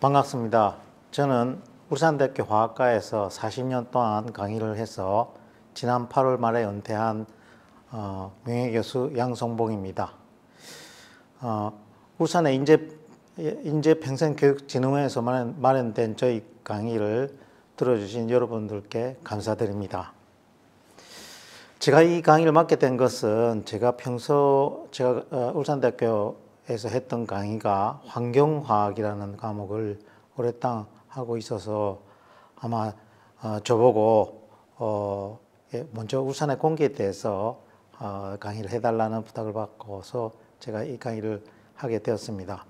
반갑습니다. 저는 울산대학교 화학과에서 40년 동안 강의를 해서 지난 8월 말에 은퇴한 명예교수 양성봉입니다. 울산의 인재평생교육진흥원에서 마련된 저희 강의를 들어주신 여러분들께 감사드립니다. 제가 이 강의를 맡게 된 것은 제가 울산대학교에서 했던 강의가 환경화학이라는 과목을 오랫동안 하고 있어서 아마 저보고 먼저 울산의 공기에 대해서 강의를 해달라는 부탁을 받고서 제가 이 강의를 하게 되었습니다.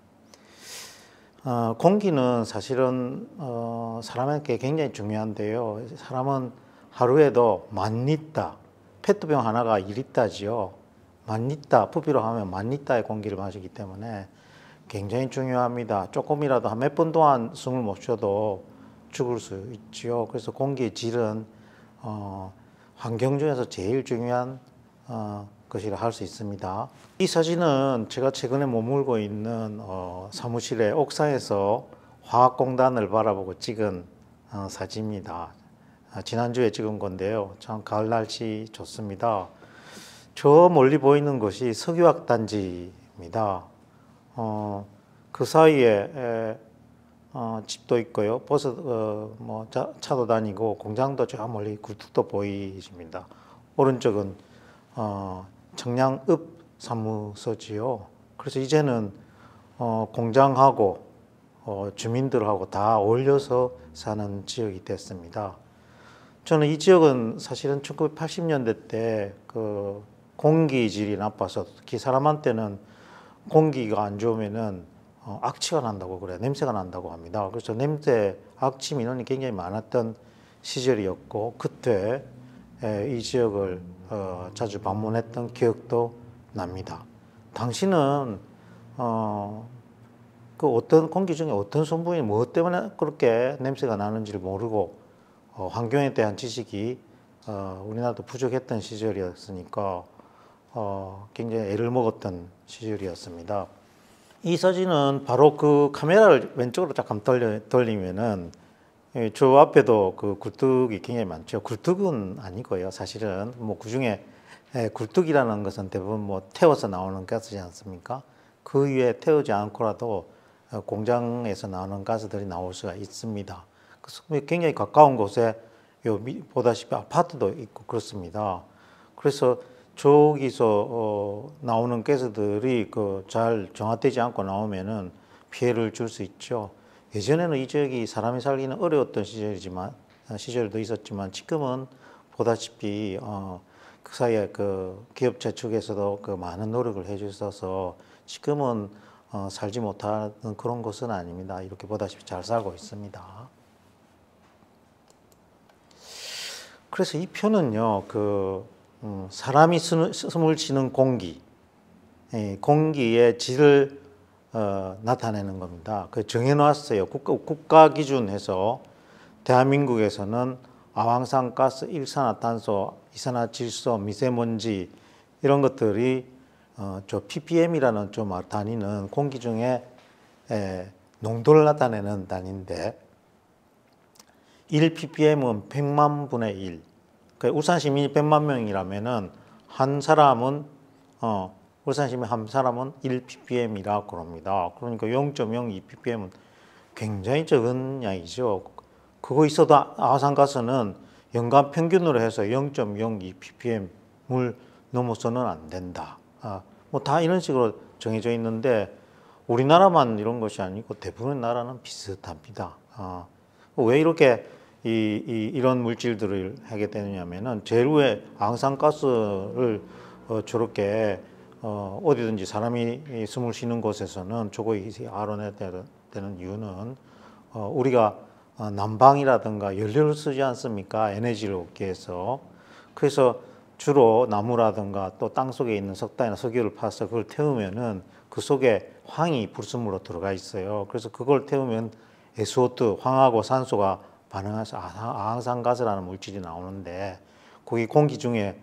공기는 사실은 사람에게 굉장히 중요한데요. 사람은 하루에도 10,000리터, 페트병 하나가 2리터지요. 10,000리터, 부피로 하면 10,000리터의 공기를 마시기 때문에 굉장히 중요합니다. 조금이라도 한 몇 분 동안 숨을 못 쉬어도 죽을 수 있지요. 그래서 공기의 질은 환경 중에서 제일 중요한 것이라 할 수 있습니다. 이 사진은 제가 최근에 머물고 있는 사무실의 옥상에서 화학공단을 바라보고 찍은 사진입니다. 지난주에 찍은 건데요. 참 가을 날씨 좋습니다. 저 멀리 보이는 것이 석유화학 단지입니다. 그 사이에 집도 있고요. 버스 차도 다니고 공장도 저 멀리 굴뚝도 보이십니다. 오른쪽은 청량읍 사무소지요. 그래서 이제는 공장하고 주민들하고 다 어울려서 사는 지역이 됐습니다. 저는 이 지역은 사실은 1980년대 때 그 공기질이 나빠서 특히 사람한테는 공기가 안 좋으면은 악취가 난다고 그래요. 냄새가 난다고 합니다. 그래서 냄새, 악취 민원이 굉장히 많았던 시절이었고 그때 이 지역을 자주 방문했던 기억도 납니다. 당시는 그 어떤 공기 중에 어떤 성분이 무엇 때문에 그렇게 냄새가 나는지를 모르고 환경에 대한 지식이 우리나라도 부족했던 시절이었으니까 굉장히 애를 먹었던 시절이었습니다. 이 사진은 바로 그 카메라를 왼쪽으로 잠깐 돌리면은 저 앞에도 그 굴뚝이 굉장히 많죠. 굴뚝은 아니고요. 사실은 뭐 그중에 굴뚝이라는 것은 대부분 뭐 태워서 나오는 가스지 않습니까? 그 위에 태우지 않고라도 공장에서 나오는 가스들이 나올 수가 있습니다. 그래서 굉장히 가까운 곳에 보다시피 아파트도 있고 그렇습니다. 그래서 저기서 나오는 가스들이 잘 정화되지 않고 나오면은 피해를 줄 수 있죠. 예전에는 이 지역이 사람이 살기는 어려웠던 시절도 있었지만 지금은 보다시피 그 사이에 그 기업체 측에서도 그 많은 노력을 해주셔서 지금은 살지 못하는 그런 곳은 아닙니다. 이렇게 보다시피 잘 살고 있습니다. 그래서 이 표는요, 사람이 숨을 쉬는 공기, 공기의 질을 나타내는 겁니다. 정해놨어요. 국가 기준해서 대한민국에서는 아황산가스, 일산화탄소, 이산화질소, 미세먼지 이런 것들이 저 ppm이라는 좀 단위는 공기 중에 농도를 나타내는 단위인데 1ppm은 100만 분의 1. 울산 시민이 100만 명이라면은 한 사람은 울산 시민 한 사람은 1ppm이라 그럽니다. 그러니까 0.02 ppm은 굉장히 적은 양이죠. 그거 있어도 아산가스는 연간 평균으로 해서 0.02 ppm을 넘어서는 안 된다. 뭐 다 이런 식으로 정해져 있는데 우리나라만 이런 것이 아니고 대부분의 나라는 비슷합니다. 왜 이렇게 이런 물질들을 하게 되느냐면은 제일 위에 아산가스를 저렇게 어디든지 사람이 숨을 쉬는 곳에서는 저거 알아내야 되는 이유는 우리가 난방이라든가 연료를 쓰지 않습니까? 에너지를 얻기 위해서. 그래서 주로 나무라든가 또 땅속에 있는 석탄이나 석유를 파서 그걸 태우면은 그 속에 황이 불순물로 들어가 있어요. 그래서 그걸 태우면 SO2, 황하고 산소가 반응해서 아황산가스라는 물질이 나오는데 거기 공기 중에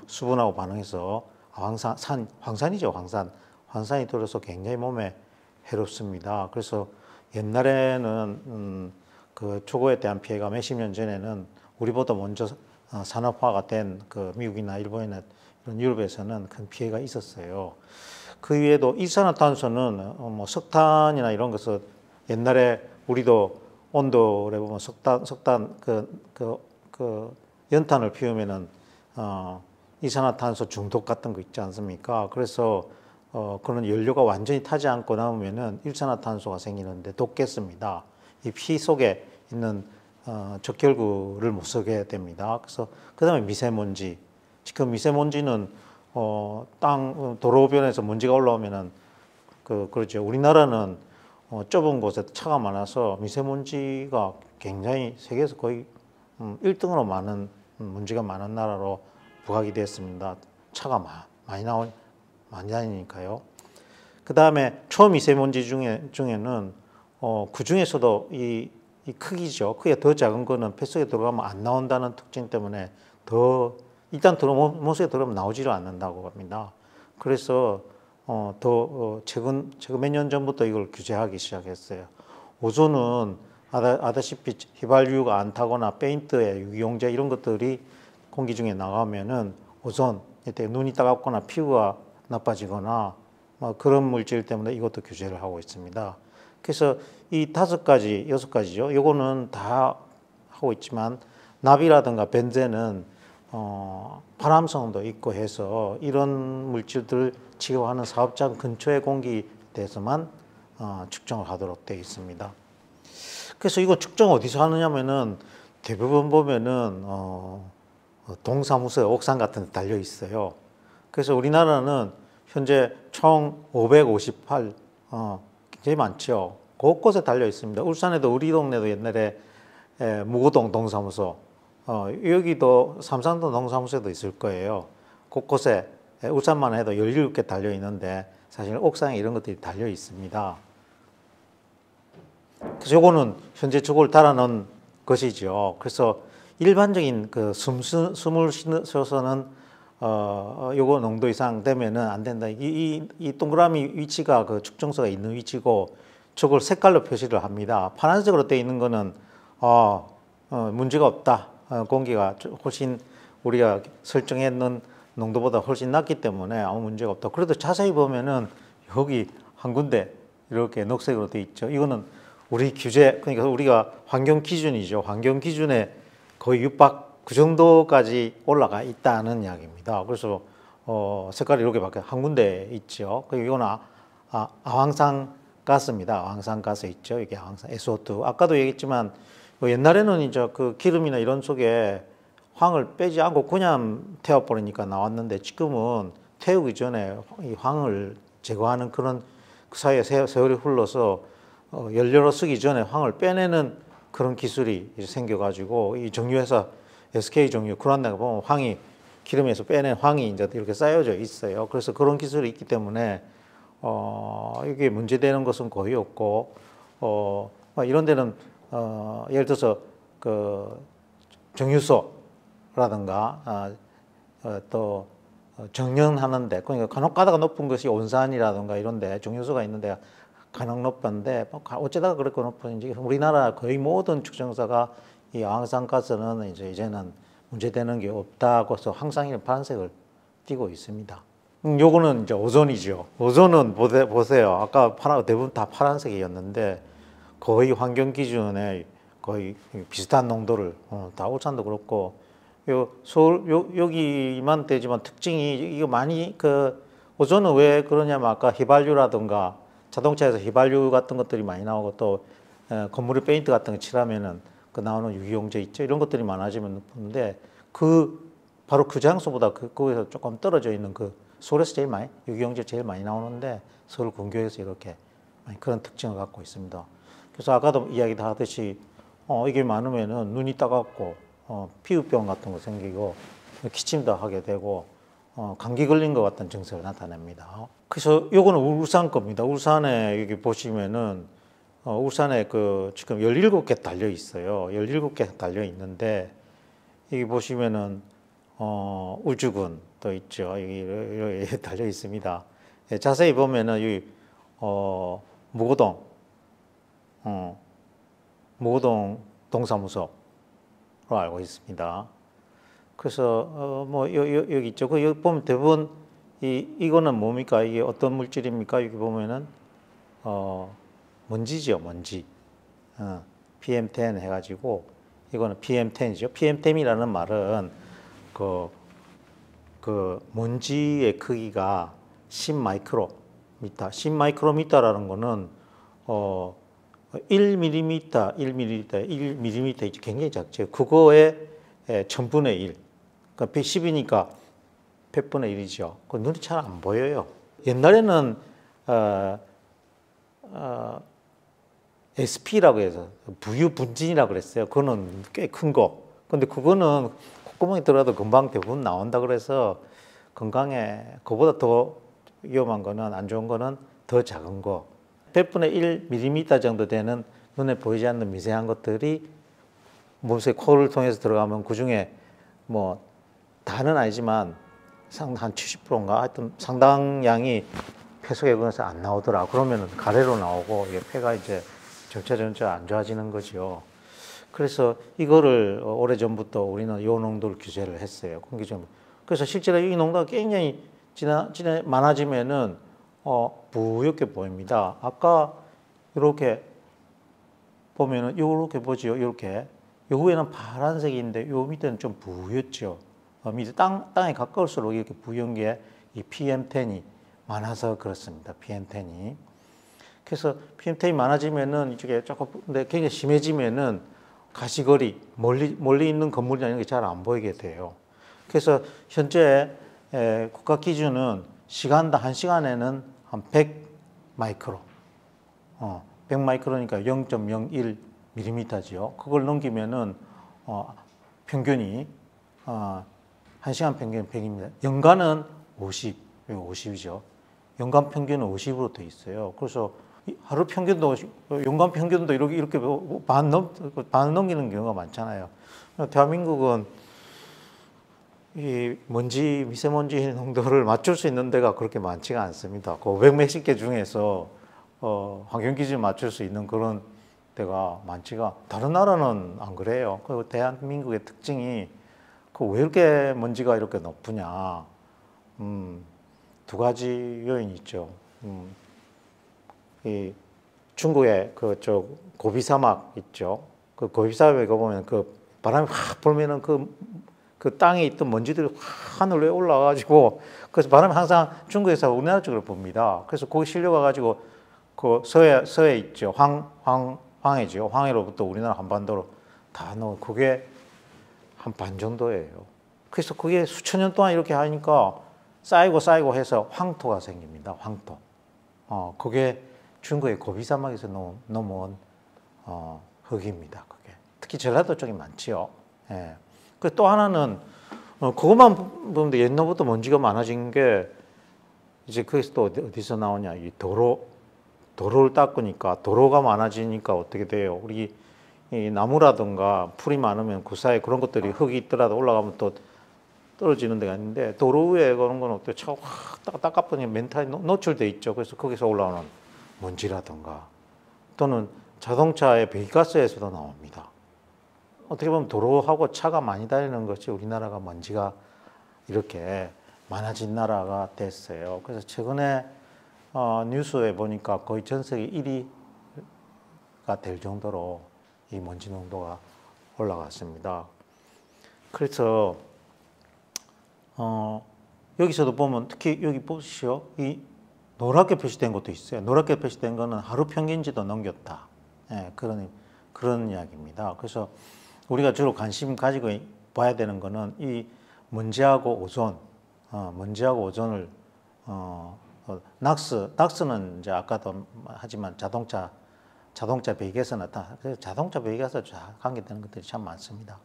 수분하고 반응해서 황산이죠, 황산이 들어서 굉장히 몸에 해롭습니다. 그래서 옛날에는 그 초고에 대한 피해가 몇십 년 전에는 우리보다 먼저 산업화가 된 그 미국이나 일본이나 이런 유럽에서는 큰 피해가 있었어요. 그 외에도 이산화탄소는 뭐 석탄이나 이런 것은 옛날에 우리도 온도를 보면 석탄 그 연탄을 피우면은 이산화탄소 중독 같은 거 있지 않습니까? 그래서 그런 연료가 완전히 타지 않고 남으면은 일산화탄소가 생기는데 독겠습니다. 이 피 속에 있는 적혈구를 못 쓰게 됩니다. 그래서 그다음에 미세먼지. 지금 미세먼지는 도로변에서 먼지가 올라오면은 그렇죠. 우리나라는 좁은 곳에 차가 많아서 미세먼지가 굉장히 세계에서 거의 1등으로 많은 먼지가 많은 나라로 부각이 됐습니다. 차가 많이 다니니까요. 그 다음에 초미세먼지 중에는 그 중에서도 이 크기죠. 크기가 더 작은 거는 폐 속에 들어가면 안 나온다는 특징 때문에 일단 몸 속에 들어가면 나오지를 않는다고 합니다. 그래서 최근 몇 년 전부터 이걸 규제하기 시작했어요. 오존은 아다시피 휘발유가 안 타거나 페인트에 유기용제 이런 것들이 공기 중에 나가면은 오존, 이때 눈이 따갑거나 피부가 나빠지거나 그런 물질 때문에 이것도 규제를 하고 있습니다. 그래서 이 5가지, 6가지죠. 요거는 다 하고 있지만 납이라든가 벤젠은 발암성도 있고 해서 이런 물질들을 취급하는 사업장 근처의 공기대에서만 측정을 하도록 되어 있습니다. 그래서 이거 측정 어디서 하느냐면은 대부분 보면은 동사무소에 옥상 같은 데 달려 있어요. 그래서 우리나라는 현재 총 558 굉장히 많죠. 곳곳에 달려 있습니다. 울산에도 우리 동네도 옛날에 무고동 동사무소, 여기도 삼산동 동사무소에도 있을 거예요. 곳곳에 울산만 해도 17개 달려 있는데 사실 옥상에 이런 것들이 달려 있습니다. 그래서 요거는 현재 저걸 달아놓은 것이죠. 그래서 일반적인 그 숨을 쉬어서는 요거 농도 이상 되면은 안 된다. 이 동그라미 위치가 그 측정소가 있는 위치고 저걸 색깔로 표시를 합니다. 파란색으로 되어 있는 거는 문제가 없다. 공기가 훨씬 우리가 설정해 놓은 농도보다 훨씬 낮기 때문에 아무 문제가 없다. 그래도 자세히 보면은 여기 한 군데 이렇게 녹색으로 되어 있죠. 이거는 우리 규제, 그러니까 우리가 환경 기준이죠. 환경 기준에 거의 그 정도까지 올라가 있다는 이야기입니다. 그래서 색깔이 이렇게 바뀌어 한 군데 있죠. 그리고 이거는 아황산 가스입니다. 아황산 가스 있죠. 이게 아황산 SO2. 아까도 얘기했지만 옛날에는 이제 그 기름이나 이런 속에 황을 빼지 않고 그냥 태워버리니까 나왔는데 지금은 태우기 전에 이 황을 제거하는 그런 그 사이에 세월이 흘러서 연료로 쓰기 전에 황을 빼내는 그런 기술이 생겨가지고 이 정유회사 SK 정유 그런 데가 보면 기름에서 빼낸 황이 이제 이렇게 쌓여져 있어요. 그래서 그런 기술이 있기 때문에 이게 문제되는 것은 거의 없고 이런 데는 예를 들어서 그 정유소라든가 또 정연하는데 그러니까 간혹가다가 높은 것이 온산이라든가 이런데 정유소가 있는데 간혹 높은데 어쩌다가 그렇게 높은지 우리나라 거의 모든 측정사가 이 아황산가스는 이제는 문제되는 게 없다고 해서 항상 이런 파란색을 띠고 있습니다. 요거는 이제 오존이죠. 오존은 보세요. 아까 대부분 다 파란색이었는데 거의 환경 기준에 거의 비슷한 농도를 다 울산도 그렇고 여기만 되지만 특징이 이거 많이 오존은 왜 그러냐면 아까 휘발유라든가 자동차에서 휘발유 같은 것들이 많이 나오고 또 건물에 페인트 같은 거 칠하면은 그 나오는 유기용제 있죠. 이런 것들이 많아지면 높은데 바로 그 장소보다 거기서 조금 떨어져 있는 서울에서 유기용제 제일 많이 나오는데 서울 근교에서 이렇게 그런 특징을 갖고 있습니다. 그래서 아까도 이야기 다 하듯이 이게 많으면은 눈이 따갑고 피부병 같은 거 생기고 기침도 하게 되고 감기 걸린 것 같은 증세를 나타냅니다. 그래서 요거는 울산 겁니다. 울산에 여기 보시면은 울산에 지금 17개 달려 있어요. 17개 달려 있는데 여기 보시면은 울주군도 있죠. 여기 달려 있습니다. 자세히 보면은 여기 무고동 모동 동사무소로 알고 있습니다. 그래서 뭐 여기 있죠. 그 여기 보면 대부분 이거는 뭡니까? 이게 어떤 물질입니까? 여기 보면은 먼지죠, 먼지. PM10 해가지고 이거는 PM10이죠. PM10이라는 말은 그 먼지의 크기가 10마이크로미터, 10마이크로미터라는 거는 1mm 굉장히 작죠. 그거의 1000분의 1. 그러니까 110이니까 100분의 1이죠. 그 눈이 잘 안 보여요. 옛날에는 SP라고 해서 부유분진이라고 그랬어요. 그거는 꽤 큰 거. 근데 그거는 콧구멍에 들어가도 금방 대부분 나온다 그래서 건강에 그보다 더 위험한 거는 안 좋은 거는 더 작은 거. 100분의 1mm 정도 되는 눈에 보이지 않는 미세한 것들이 몸속에 코를 통해서 들어가면 그 중에 뭐 다는 아니지만 한 70%인가 하여튼 상당량이 폐 속에 그래서 안 나오더라. 그러면 가래로 나오고 이게 폐가 이제 점차 안 좋아지는 거죠. 그래서 이거를 오래전부터 우리는 이 농도를 규제를 했어요. 공기중. 그래서 실제로 이 농도가 굉장히 많아지면은 부옇게 보입니다. 아까 이렇게 보면은 이렇게 보죠. 이렇게 요 위에는 파란색인데 요 밑에는 좀 부옇죠. 밑에 땅에 가까울수록 이렇게 부연 게 이 PM10이 많아서 그렇습니다. PM10이. 그래서 PM10이 많아지면은 이쪽에 조금 근데 굉장히 심해지면은 가시거리 멀리 있는 건물이나 이런 게 잘 안 보이게 돼요. 그래서 현재 국가 기준은 시간당 1시간에는 한 100 마이크로, 100 마이크로니까 0.01mm죠. 그걸 넘기면은 평균이 1시간 평균 100입니다. 연간은 50이죠. 연간 평균은 50으로 돼 있어요. 그래서 하루 평균도 연간 평균도 이렇게 반 넘기는 경우가 많잖아요. 대한민국은 이 미세먼지 농도를 맞출 수 있는 데가 그렇게 많지가 않습니다. 그 500몇십 개 중에서 환경 기준 맞출 수 있는 그런 데가 많지가 다른 나라는 안 그래요. 그 대한민국의 특징이 왜 이렇게 먼지가 이렇게 높으냐? 두 가지 요인이 있죠. 이 중국의 그쪽 고비 사막 있죠. 그 고비 사막에 보면 그 바람이 확 불면은 그 땅에 있던 먼지들이 확 하늘에 올라가지고 그래서 바람이 항상 중국에서 우리나라 쪽으로 봅니다. 그래서 거기 실려가가지고 그 서해 있죠. 황해죠. 황해로부터 우리나라 한반도로 다 넣어. 그게 한 반 정도예요. 그래서 그게 수천 년 동안 이렇게 하니까 쌓이고 해서 황토가 생깁니다. 황토. 그게 중국의 고비 사막에서 넘어온 흙입니다. 그게 특히 전라도 쪽이 많지요. 예. 그 또 하나는 그것만 보면 옛날부터 먼지가 많아진 게 이제 거기서 또 어디서 나오냐? 이 도로를 닦으니까 도로가 많아지니까 어떻게 돼요? 우리 이 나무라든가 풀이 많으면 그 사이에 그런 것들이 흙이 있더라도 올라가면 또 떨어지는 데가 있는데 도로 위에 그런 건 어떻게 차가 확 닦아보니 멘탈이 노출돼 있죠. 그래서 거기서 올라오는 먼지라든가 또는 자동차의 배기가스에서도 나옵니다. 어떻게 보면 도로하고 차가 많이 다니는 것이 우리나라가 먼지가 이렇게 많아진 나라가 됐어요. 그래서 최근에 뉴스에 보니까 거의 전 세계 1위가 될 정도로 이 먼지 농도가 올라갔습니다. 그래서 여기서도 보면 특히 여기 보시오. 이 노랗게 표시된 것도 있어요. 노랗게 표시된 거는 하루 평균치도 넘겼다. 예, 그런 이야기입니다. 그래서 우리가 주로 관심 가지고 봐야 되는 거는 이 먼지하고 오존을 낙스는 이제 아까도 하지만 자동차 배기에서 나타나. 그래서 자동차 배기에서 관계되는 것들이 참 많습니다.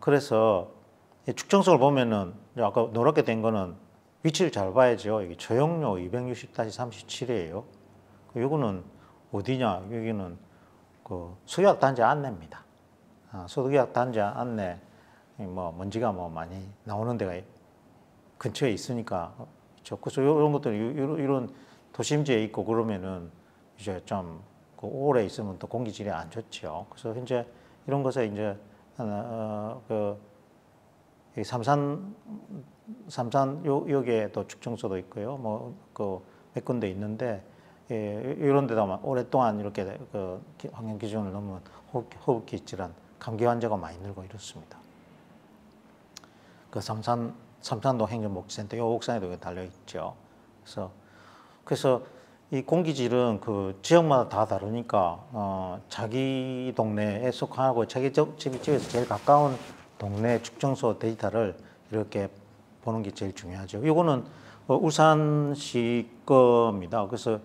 그래서 측정석을 보면은 아까 노랗게 된 거는 위치를 잘 봐야죠. 여기 초용료 260-37이에요. 이거는 어디냐? 여기는 그 수의학 단지 안내입니다. 수의학 단지 안내 뭐 먼지가 뭐 많이 나오는 데가 근처에 있으니까 그래서 이런 것들 이런 도심지에 있고 그러면은 이제 좀 그 오래 있으면 또 공기질이 안 좋죠. 그래서 현재 이런 것에 이제 이 삼산 여기에도 측정소도 있고요. 뭐 그 몇 군데 있는데 이런 데다 오랫동안 이렇게 그 환경 기준을 넘으면 호흡기 질환, 감기 환자가 많이 늘고 이렇습니다. 그 삼산동 행정복지센터 이 옥상에도 달려 있죠. 그래서 이 공기질은 그 지역마다 다 다르니까 자기 동네에 속하고 자기 집에서 제일 가까운 동네 측정소 데이터를 이렇게 보는 게 제일 중요하죠. 이거는 울산시 겁니다. 그래서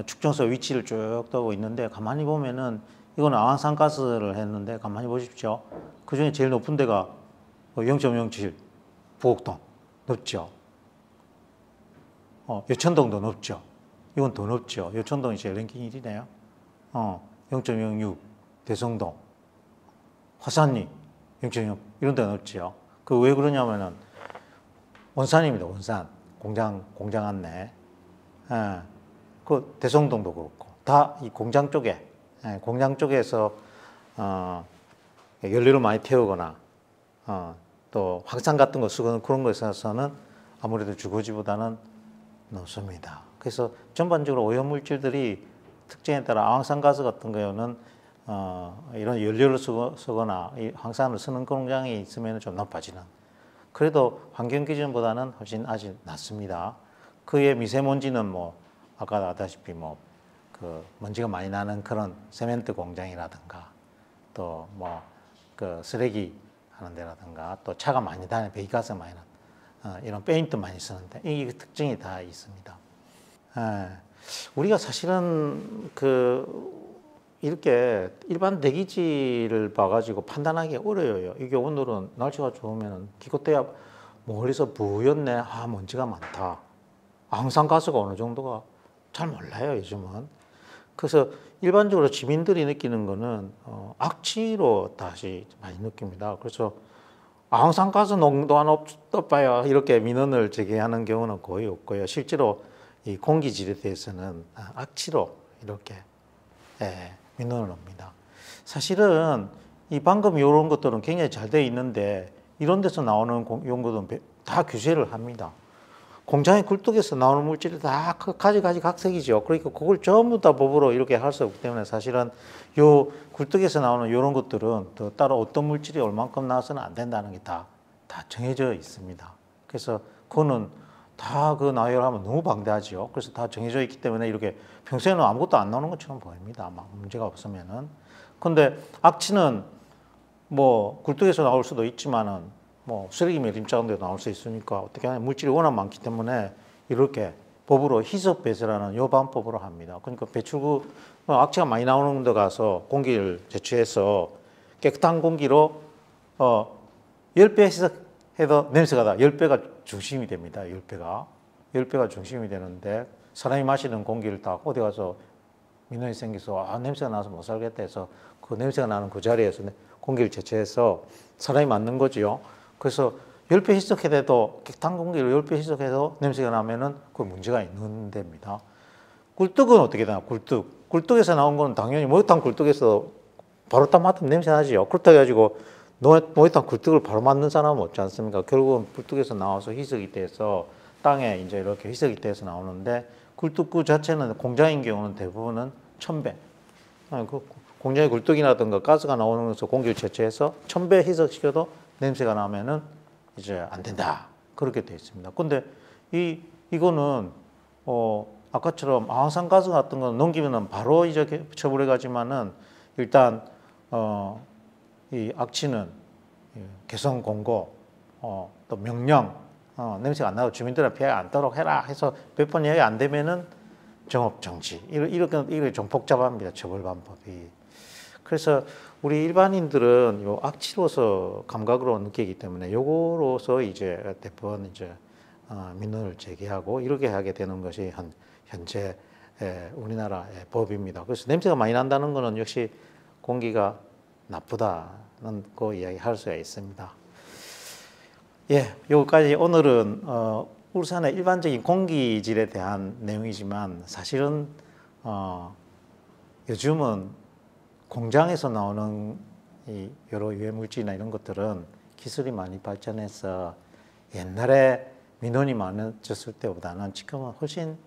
측정소 위치를 쭉 떠고 있는데 가만히 보면은 이거는 아황산가스를 했는데 가만히 보십시오. 그 중에 제일 높은 데가 0.07 부곡동 높죠. 여천동도 높죠. 이건 더 높죠. 여천동이 제일 랭킹 1위네요. 0.06 대성동, 화산리 0.6 이런 데 높죠. 그 왜 그러냐면은 원산입니다. 원산 공장 안내. 그 대성동도 그렇고 다 이 공장 쪽에 공장 쪽에서 연료를 많이 태우거나 또 확산 같은 거 쓰거나 그런 거에 있어서는 아무래도 주거지보다는 높습니다. 그래서 전반적으로 오염물질들이 특징에 따라 아황산가스 같은 경우는 이런 연료를 쓰거나 이 황산을 쓰는 공장이 있으면 좀 높아지는. 그래도 환경 기준보다는 훨씬 아직 낮습니다. 그의 미세먼지는 뭐 아까 아다시피 뭐 그 먼지가 많이 나는 그런 세멘트 공장이라든가 또 뭐 그 쓰레기 하는 데라든가 또 차가 많이 다니는 배기가스 많이 나는 이런 페인트 많이 쓰는데 이 특징이 다 있습니다. 우리가 사실은 이렇게 일반 대기질을 봐가지고 판단하기 어려워요. 이게 오늘은 날씨가 좋으면 기껏해야 멀리서 부였네. 먼지가 많다. 황산가스가 어느 정도가 잘 몰라요, 요즘은. 그래서 일반적으로 시민들이 느끼는 거는 악취로 다시 많이 느낍니다. 그래서 황산가스 농도 안 없어봐요. 이렇게 민원을 제기하는 경우는 거의 없고요. 실제로 이 공기질에 대해서는 악취로 이렇게 민원을 옵니다. 사실은 이 방금 이런 것들은 굉장히 잘 돼 있는데 이런 데서 나오는 연구들은 다 규제를 합니다. 공장의 굴뚝에서 나오는 물질이 다 가지 각색이죠. 그러니까 그걸 전부 다 법으로 이렇게 할 수 없기 때문에 사실은 요 굴뚝에서 나오는 이런 것들은 또 따로 어떤 물질이 얼만큼 나와서는 안 된다는 게 다 정해져 있습니다. 그래서 그거는 다 그 나열하면 너무 방대하죠. 그래서 다 정해져 있기 때문에 이렇게 평소에는 아무것도 안 나오는 것처럼 보입니다. 막 문제가 없으면은. 근데 악취는 뭐 굴뚝에서 나올 수도 있지만은 뭐 쓰레기 매립 작업도 나올 수 있으니까 어떻게 하냐 물질이 워낙 많기 때문에 이렇게 법으로 희석 배설하는 요 방법으로 합니다. 그러니까 배출구 악취가 많이 나오는 데 가서 공기를 제취해서 깨끗한 공기로 10배 희석해도 냄새가 나 10배가 중심이 됩니다. 10배가 중심이 되는데 사람이 마시는 공기를 딱 어디 가서 민원이 생겨서 냄새가 나서 못 살겠다 해서 그 냄새가 나는 그 자리에서 공기를 제취해서 사람이 맞는 거지요. 그래서 10배 희석해도 깨끗한 공기를 10배 희석해도 냄새가 나면은 그 문제가 있는 데입니다. 굴뚝은 어떻게 되나? 굴뚝에서 나온 거는 당연히 목욕탕 굴뚝에서 바로 딱 맡으면 냄새 나지요. 그렇다 해가지고 목욕탕 굴뚝을 바로 맡는 사람은 없지 않습니까? 결국은 굴뚝에서 나와서 희석이 돼서 땅에 이제 이렇게 희석이 돼서 나오는데 굴뚝 그 자체는 공장인 경우는 대부분은 1000배. 그 공장의 굴뚝이라든가 가스가 나오는 것을 공기를 채취해서 1000배 희석시켜도 냄새가 나면은 이제 안 된다. 그렇게 되어 있습니다. 근데 이거는 아까처럼 황산가스 같은 거 넘기면은 바로 이제 처벌해 가지만은 일단 이 악취는 개성 공고 또 명령 냄새가 안 나고 주민들은 피해 안 떠도록 해라 해서 몇 번 이야기 안 되면은 정업 정지 이렇게 좀 복잡합니다. 처벌 방법이. 그래서 우리 일반인들은 요 악취로서 감각으로 느끼기 때문에 요거로서 이제 대부분 이제 민원을 제기하고 이렇게 하게 되는 것이 현재 우리나라의 법입니다. 그래서 냄새가 많이 난다는 것은 역시 공기가 나쁘다는 그 이야기 할 수가 있습니다. 여기까지 오늘은 울산의 일반적인 공기질에 대한 내용이지만 사실은 요즘은 공장에서 나오는 이 여러 유해 물질이나 이런 것들은 기술이 많이 발전해서 옛날에 민원이 많아졌을 때보다는 지금은 훨씬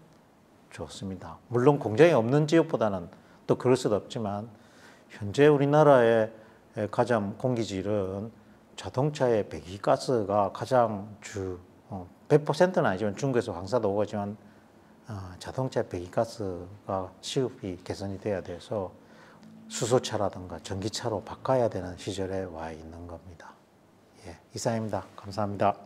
좋습니다. 물론 공장이 없는 지역보다는 또 그럴 수도 없지만 현재 우리나라의 가장 공기질은 자동차의 배기가스가 가장 100%는 아니지만 중국에서 황사도 오지만 자동차 배기가스가 시급이 개선이 돼야 돼서 수소차라든가 전기차로 바꿔야 되는 시절에 와 있는 겁니다. 예, 이상입니다. 감사합니다.